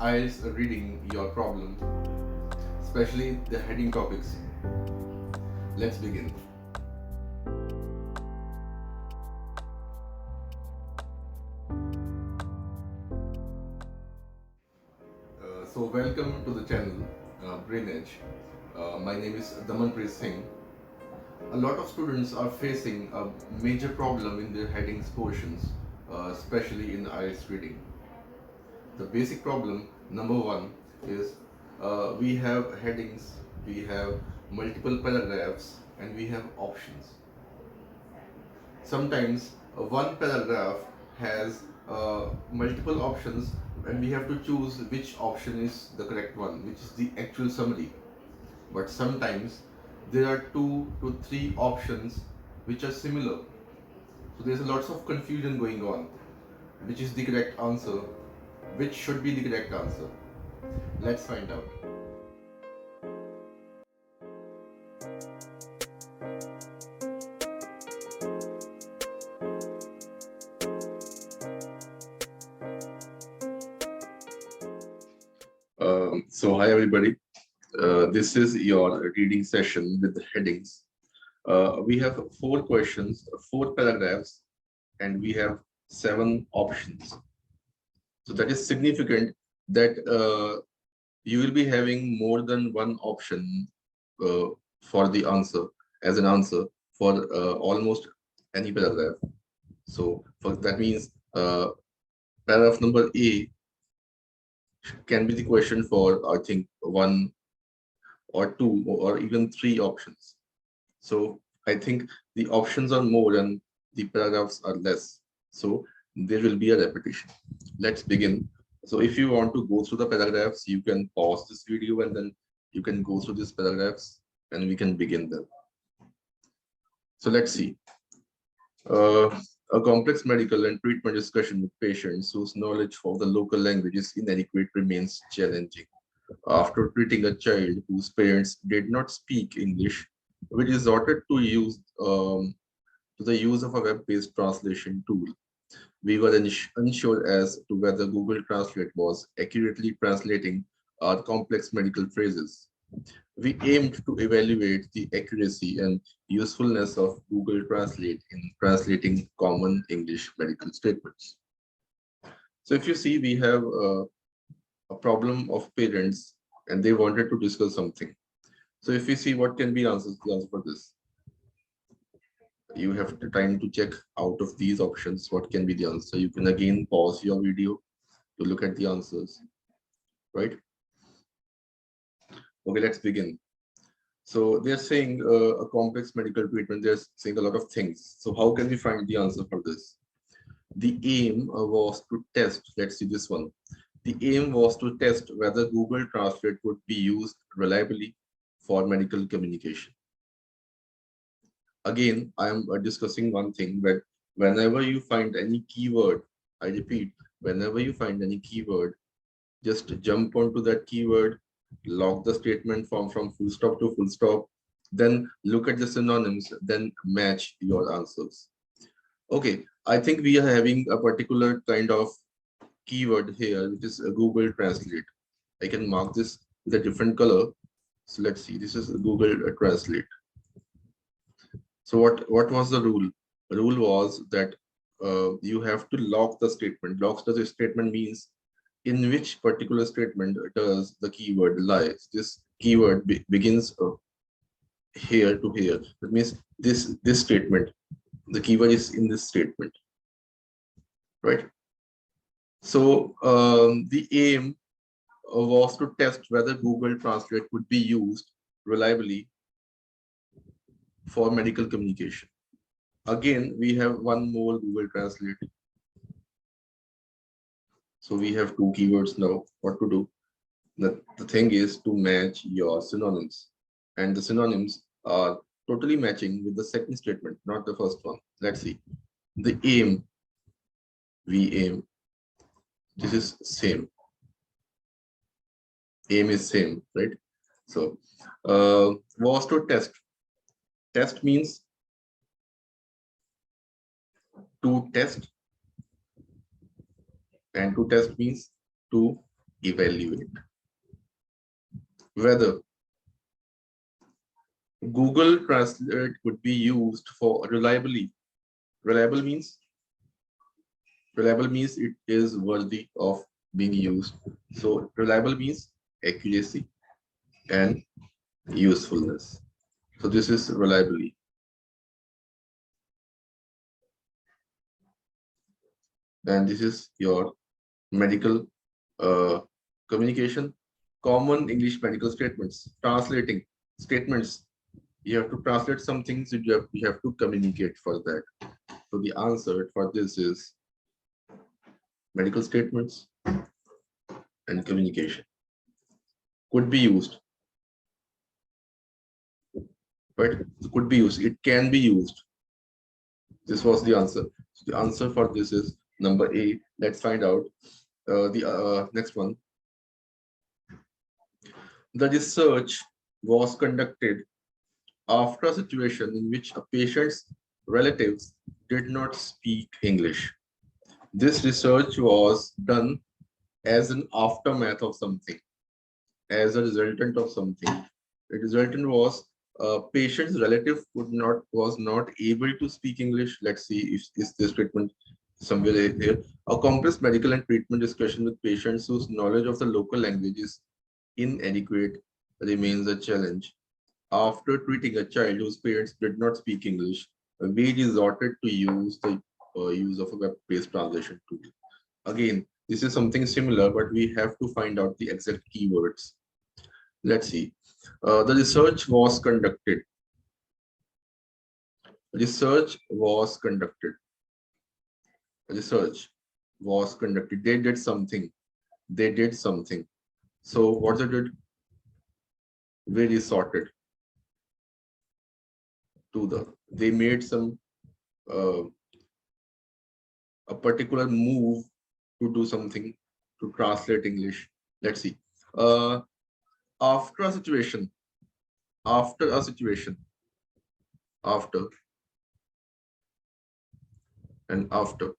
IELTS reading your problem, especially the heading topics. Let's begin. So welcome to the channel, BrainEdge. My name is Daman Preet Singh. A lot of students are facing a major problem in their headings portions, especially in IELTS reading. The basic problem, number one, is we have headings, we have multiple paragraphs, and we have options. Sometimes one paragraph has multiple options, and we have to choose which option is the correct one, which is the actual summary. But sometimes there are 2 to 3 options which are similar. So there's lots of confusion going on. Which is the correct answer? Which should be the correct answer? Let's find out. So hi everybody. This is your reading session with the headings. We have 4 questions, 4 paragraphs, and we have 7 options. So that is significant that you will be having more than one option for the answer as an answer for almost any paragraph. So that means paragraph number A can be the question for, I think, 1 or 2 or even 3 options. So I think the options are more and the paragraphs are less. So there will be a repetition. Let's begin. So if you want to go through the paragraphs, you can pause this video and then you can go through these paragraphs and we can begin them. So let's see. A complex medical and treatment discussion with patients whose knowledge of the local language is inadequate remains challenging. After treating a child whose parents did not speak English, we resorted to the use of a web-based translation tool. We were unsure as to whether Google Translate was accurately translating our complex medical phrases. We aimed to evaluate the accuracy and usefulness of Google Translate in translating common English medical statements. So if you see, we have a problem of parents and they wanted to discuss something. So if we see what can be the answer for this, you have the time to check out of these options what can be the answer. You can again pause your video to look at the answers, right? Okay, let's begin. So they're saying a complex medical treatment, they're saying a lot of things. So how can we find the answer for this? The aim was to test, let's see this one. The aim was to test whether Google Translate would be used reliably for medical communication. Again, I am discussing one thing, that whenever you find any keyword, I repeat, whenever you find any keyword, just jump onto that keyword, log the statement from full stop to full stop, then look at the synonyms, then match your answers. Okay, I think we are having a particular kind of keyword here, which is a Google Translate. I can mark this with a different color. So let's see, this is Google Translate. So what was the rule? The rule was that you have to lock the statement. Lock the statement means in which particular statement does the keyword lies. This keyword begins here to here. That means this statement, the keyword is in this statement, right? So the aim was to test whether Google Translate could be used reliably for medical communication. Again, we have one more Google Translate. So we have 2 keywords now. What to do? The thing is to match your synonyms. And the synonyms are totally matching with the second statement, not the first one. Let's see. The aim, we aim. This is same. Aim is same, right? So was to test. Test means to test, and to test means to evaluate. Whether Google Translate could be used for reliably. Reliable means it is worthy of being used. So reliable means accuracy and usefulness. So this is reliably. And this is your medical communication, common English medical statements, translating statements. You have to translate something, so you have to communicate for that. So the answer for this is medical statements and communication. Could be used, right? Could be used. It can be used. This was the answer. So the answer for this is number A. Let's find out the next one. The research was conducted after a situation in which a patient's relatives did not speak English. This research was done as an aftermath of something, as a resultant of something. The resultant was a patient's relative was not able to speak English. Let's see if is this treatment somewhere here. A complex medical and treatment discussion with patients whose knowledge of the local language is inadequate remains a challenge. After treating a child whose parents did not speak English, we resorted to use the use of a web-based translation tool. Again, this is something similar, but we have to find out the exact keywords. Let's see. The research was conducted. Research was conducted. Research was conducted. They did something. They did something. So what they did? We resorted to they made some a particular move to do something to translate English. Let's see. After a situation, after a situation, after and after,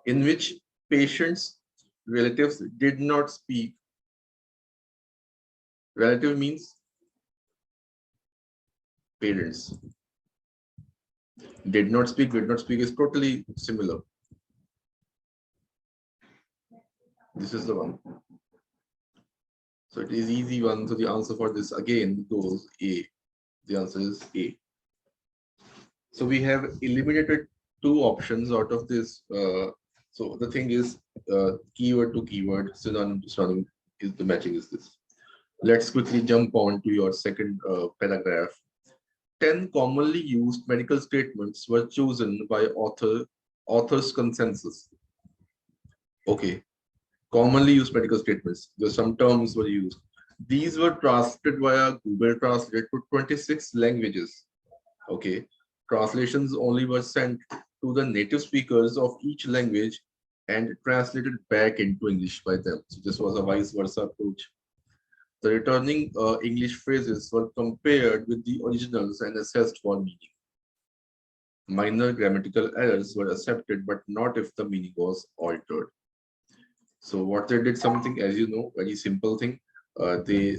in which patients' relatives did not speak. Relative means parents. Did not speak is totally similar. This is the one. So it is easy one. So the answer for this again goes A. The answer is A. So we have eliminated two options out of this. So the thing is keyword to keyword, synonym to synonym is the matching is this. Let's quickly jump on to your second paragraph. 10 commonly used medical statements were chosen by author's consensus. Okay. Commonly used medical statements. There's some terms were used. These were translated via Google Translate to 26 languages. Okay. Translations only were sent to the native speakers of each language and translated back into English by them. So this was a vice versa approach. The returning English phrases were compared with the originals and assessed for meaning. Minor grammatical errors were accepted, but not if the meaning was altered. So what they did something, as you know, very simple thing. They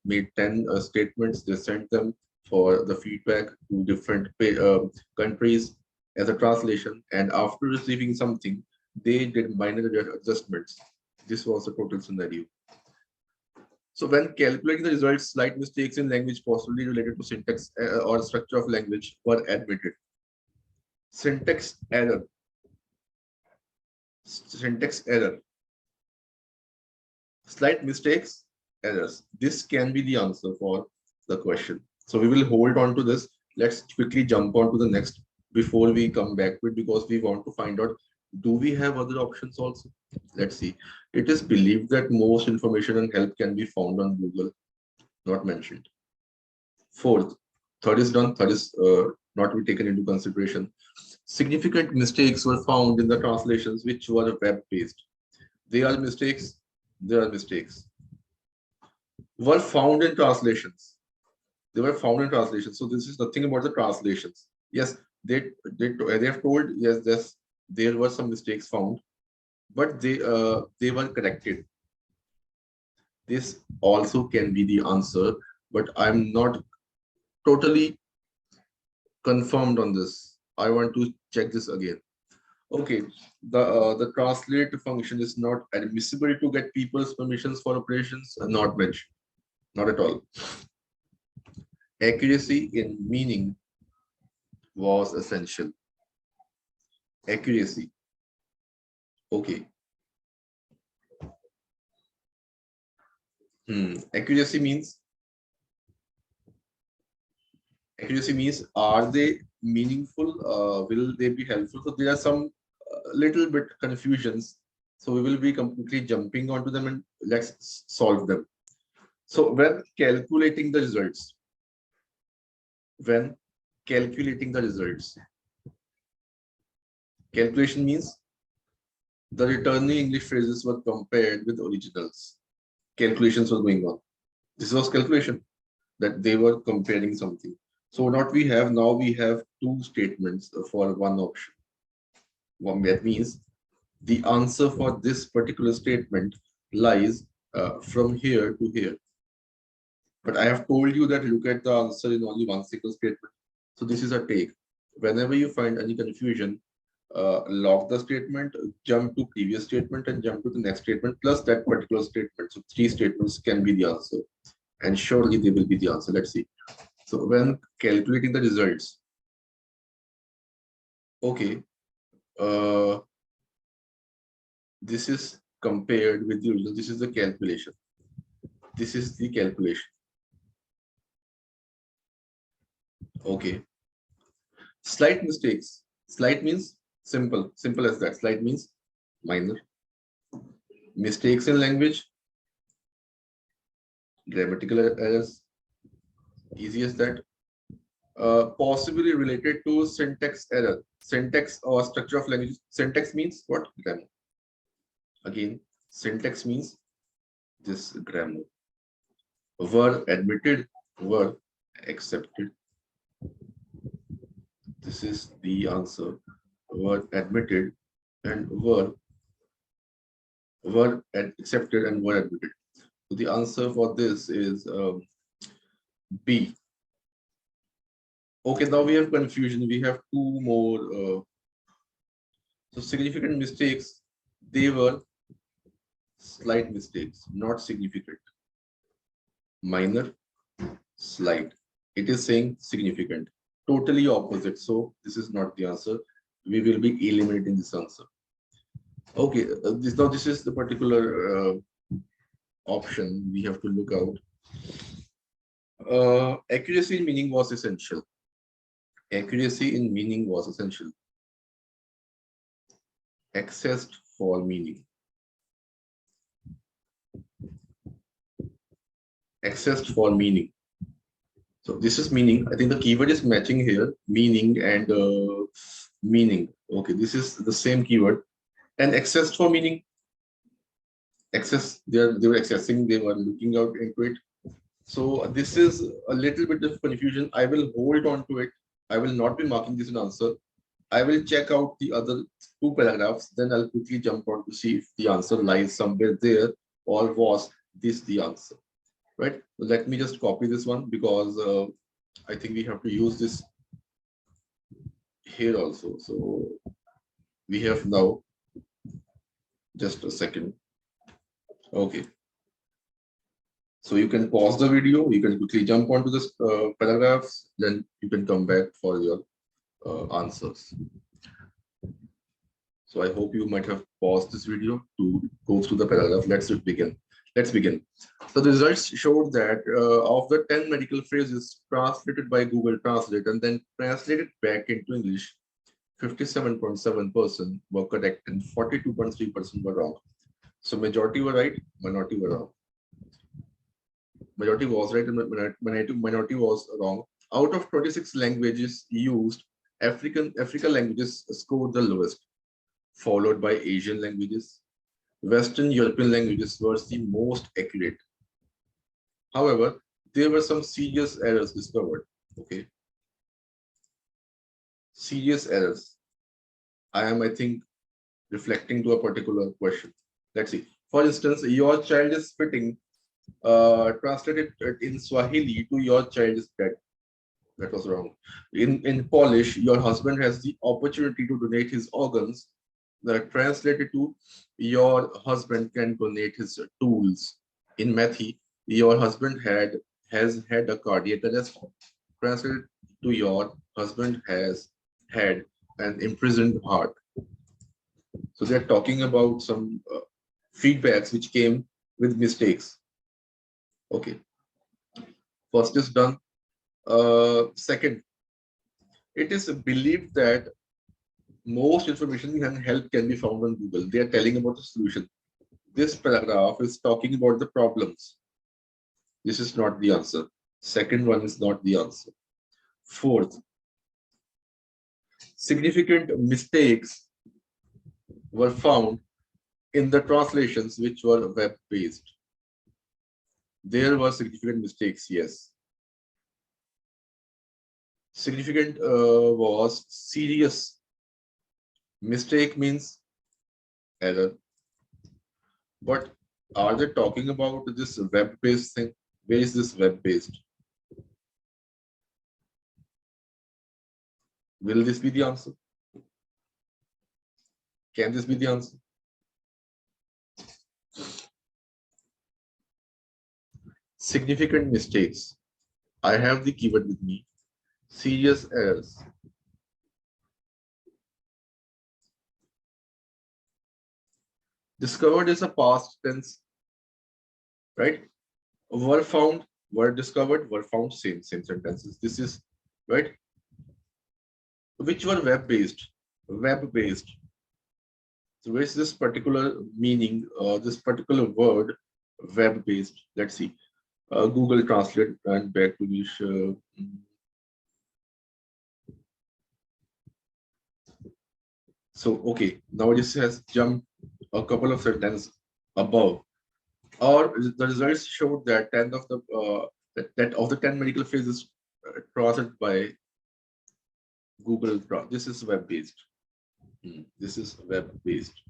made 10 statements. They sent them for the feedback to different countries as a translation. And after receiving something, they did minor adjustments. This was the total scenario. So when calculating the results, slight mistakes in language possibly related to syntax or structure of language were admitted. Syntax error. Syntax error. Slight mistakes, errors. This can be the answer for the question. So we will hold on to this. Let's quickly jump on to the next before we come back to it, because we want to find out, do we have other options also? Let's see. It is believed that most information and help can be found on Google, not mentioned. Fourth, third is done, third is not to be taken into consideration. Significant mistakes were found in the translations which were web-based. They are mistakes. There are mistakes. Were found in translations. They were found in translations. So this is nothing about the translations. Yes, they have told, yes, there were some mistakes found. but they were corrected. This also can be the answer, but I'm not totally confirmed on this. I want to check this again. Okay, the translate function is not admissible to get people's permissions for operations. Not mentioned, not at all. Accuracy in meaning was essential. Accuracy. Okay. Accuracy means are they meaningful? Will they be helpful? So there are some little bit confusions. So we will be completely jumping onto them and let's solve them. So when calculating the results, calculation means the returning English phrases were compared with originals. Calculations were going on. This was calculation that they were comparing something. So what we have now, we have two statements for one option. That means the answer for this particular statement lies from here to here. But I have told you that look at the answer in only one single statement. So this is a take. Whenever you find any confusion, lock the statement, jump to previous statement and jump to the next statement plus that particular statement. So three statements can be the answer. And surely they will be the answer. Let's see. So when calculating the results, okay, this is compared with the original. This is the calculation. This is the calculation. Okay. Slight mistakes. Slight means simple. Simple as that. Slight means minor. Mistakes in language. Grammatical errors. Easy as that. Possibly related to syntax error. Syntax or structure of language. Syntax means what? Grammar. Again, syntax means this grammar. Were admitted, were accepted. This is the answer. Were admitted and were accepted and were admitted. So the answer for this is B. Okay, now we have confusion. We have two more. So significant mistakes, they were slight mistakes, not significant. Minor, slight. It is saying significant. Totally opposite. So this is not the answer. We will be eliminating this answer. Okay, this is the particular option we have to look out. Accuracy in meaning was essential. Accuracy in meaning was essential. Accessed for meaning. Accessed for meaning. So this is meaning. I think the keyword is matching here. Meaning and meaning. Okay, this is the same keyword. And accessed for meaning. Access. They were accessing. They were looking out into it. So this is a little bit of confusion. I will hold on to it. I will not be marking this an answer. I will check out the other two paragraphs. Then I'll quickly jump on to see if the answer lies somewhere there or was this the answer. Right? Let me just copy this one because I think we have to use this here also. So we have now just a second. Okay. So you can pause the video, you can quickly jump onto this paragraphs, then you can come back for your answers. So I hope you might have paused this video to go through the paragraph. Let's begin. So the results showed that of the 10 medical phrases translated by Google Translate and then translated back into English, 57.7% were correct and 42.3% were wrong. So majority were right, minority were wrong. Majority was right and minority was wrong. Out of 26 languages used, African languages scored the lowest, followed by Asian languages. Western European languages were the most accurate. However, there were some serious errors discovered. Okay. Serious errors. I think, reflecting to a particular question. Let's see. For instance, your child is spitting. Translated it in Swahili to your child is dead. That was wrong. In Polish, your husband has the opportunity to donate his organs. That translated to your husband can donate his tools. In Methi, your husband has had a cardiac arrest. Translated to your husband has had an imprisoned heart. So they're talking about some feedbacks which came with mistakes. Okay, first is done. Second, it is believed that most information and help can be found on Google. They are telling about the solution. This paragraph is talking about the problems. This is not the answer. Second one is not the answer. Fourth, significant mistakes were found in the translations which were web-based. There were significant mistakes, yes. Significant was serious. Mistake means error. But are they talking about this web-based thing? Where is this web-based? Will this be the answer? Can this be the answer? Significant mistakes. I have the keyword with me. Serious errors. Discovered is a past tense, right? Were found, were discovered, were found, same sentences. This is right. Which were web-based? Web-based. So where's this particular meaning, this particular word, web-based? Let's see. Google Translate and back to this. So okay, now this has jumped a couple of sentences above. Or the results showed that 10 of the that of the 10 medical phrases translated by Google. This is web-based. This is web-based.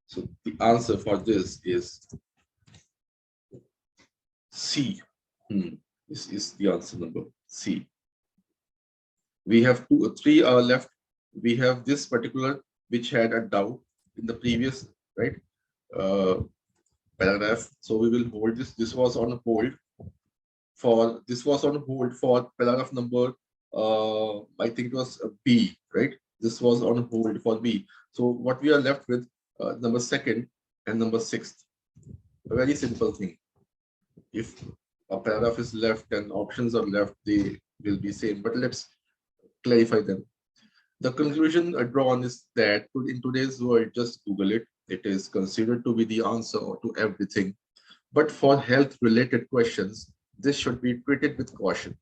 So the answer for this is C. This is the answer number C. We have three left. We have this particular which had a doubt in the previous paragraph. So we will hold this. This was on hold for paragraph number. I think it was B, right? This was on hold for B. So what we are left with number 2nd and number 6th. A very simple thing. If a paragraph is left and options are left, they will be same. But let's clarify them. The conclusion drawn is that in today's world, just Google it. It is considered to be the answer to everything. But for health-related questions, this should be treated with caution.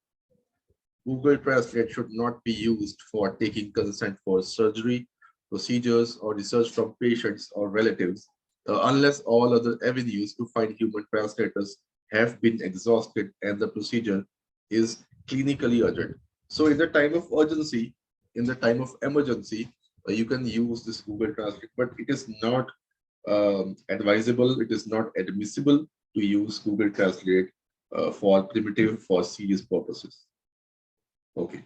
Google Translate should not be used for taking consent for surgery, procedures, or research from patients or relatives, unless all other avenues to find human translators have been exhausted and the procedure is clinically urgent. So in the time of urgency, in the time of emergency, you can use this Google Translate, but it is not advisable, it is not admissible to use Google Translate for serious purposes. Okay.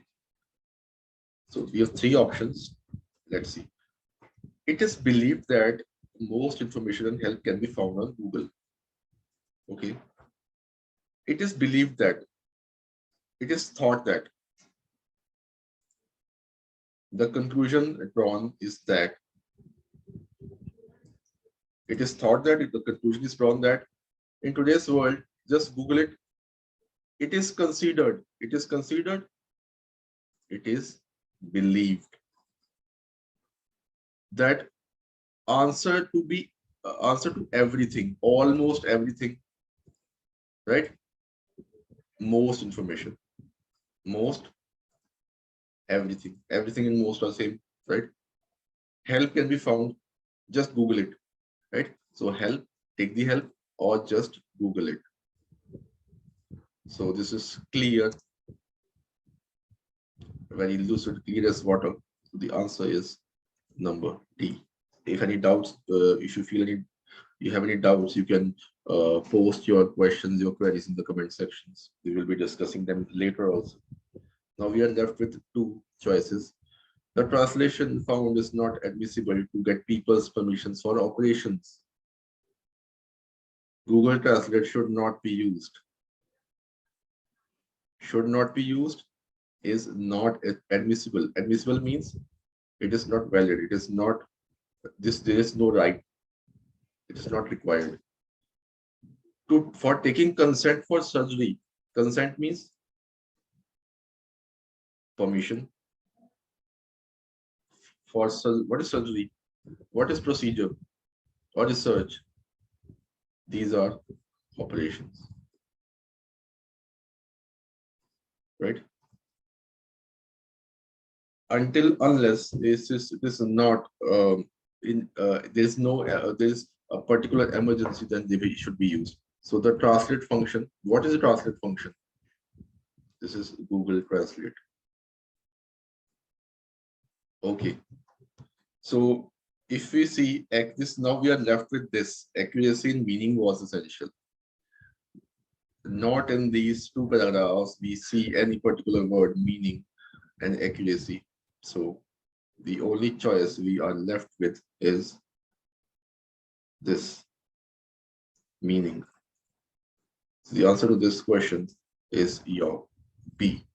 So we have three options. Let's see. It is believed that most information and help can be found on Google. Okay. It is believed that, it is thought that. The conclusion drawn is that, it is thought that, the conclusion is drawn that in today's world, just Google it. It is considered, it is believed that answer to everything, almost everything, right? Most information, most, everything and most are same, right? Help can be found, just Google it, right? So help, take the help, or just Google it. So this is clear, very lucid, clear as water. So the answer is number D. If any doubts, if you feel you have any doubts, you can post your questions, your queries in the comment sections. We will be discussing them later also. Now we are left with two choices. The translation found is not admissible to get people's permissions for operations. Google Translate should not be used. Should not be used is not admissible. Admissible means it is not valid. It is not this. There is no right. It is not required. For taking consent for surgery, consent means permission. For what is surgery? What is procedure? What is search? These are operations, right? Until unless this is not there's a particular emergency, then they should be used. So the translate function. What is the translate function? This is Google Translate. Okay. So if we see this, now we are left with this. Accuracy in meaning was essential. Not in these two paragraphs we see any particular word meaning and accuracy. So the only choice we are left with is this meaning. So the answer to this question is your B.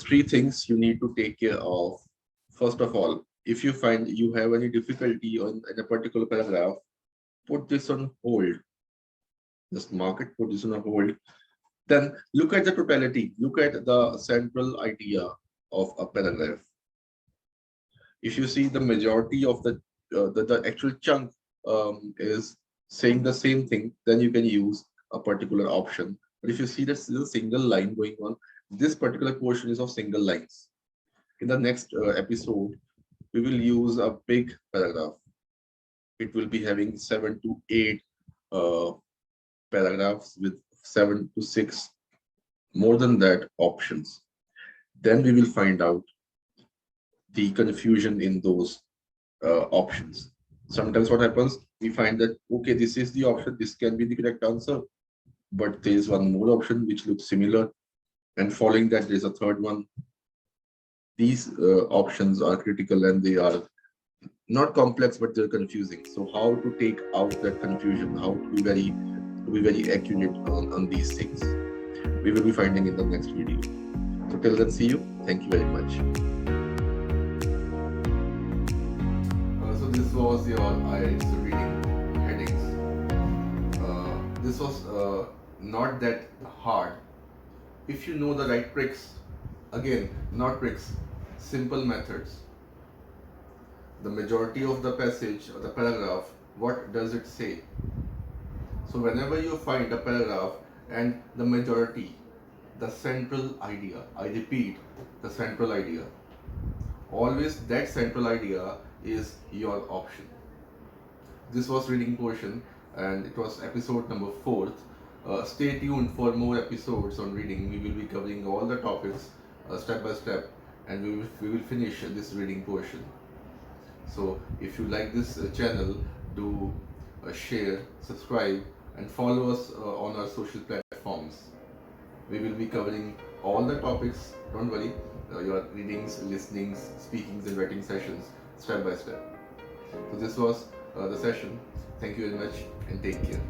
Three things you need to take care of. First of all, if you find you have any difficulty in a particular paragraph, put this on hold. Just mark it, put this on hold. Then look at the totality. Look at the central idea of a paragraph. If you see the majority of the actual chunk is saying the same thing, then you can use a particular option. But if you see that there's a single line going on, this particular portion is of single lines. In the next episode, we will use a big paragraph. It will be having 7 to 8 paragraphs with 7 to 6, more than that, options. Then we will find out the confusion in those options. Sometimes what happens, we find that, okay, this is the option, this can be the correct answer, but there is one more option which looks similar, and following that, there's a third one. These options are critical and they are not complex, but they're confusing. So how to take out that confusion, how to be very accurate on these things, we will be finding in the next video. So till then, see you. Thank you very much. So this was your IELTS reading headings. This was not that hard. If you know the right tricks, again, not tricks, simple methods. The majority of the passage or the paragraph, what does it say? So whenever you find a paragraph and the majority, the central idea, I repeat, the central idea, always that central idea is your option. This was reading portion and it was episode number 4. Stay tuned for more episodes on reading. We will be covering all the topics step by step, and we will finish this reading portion. So if you like this channel, do share, subscribe, and follow us on our social platforms. We will be covering all the topics. Don't worry, your readings, listenings, speakings, and writing sessions step by step. So this was the session. Thank you very much and take care.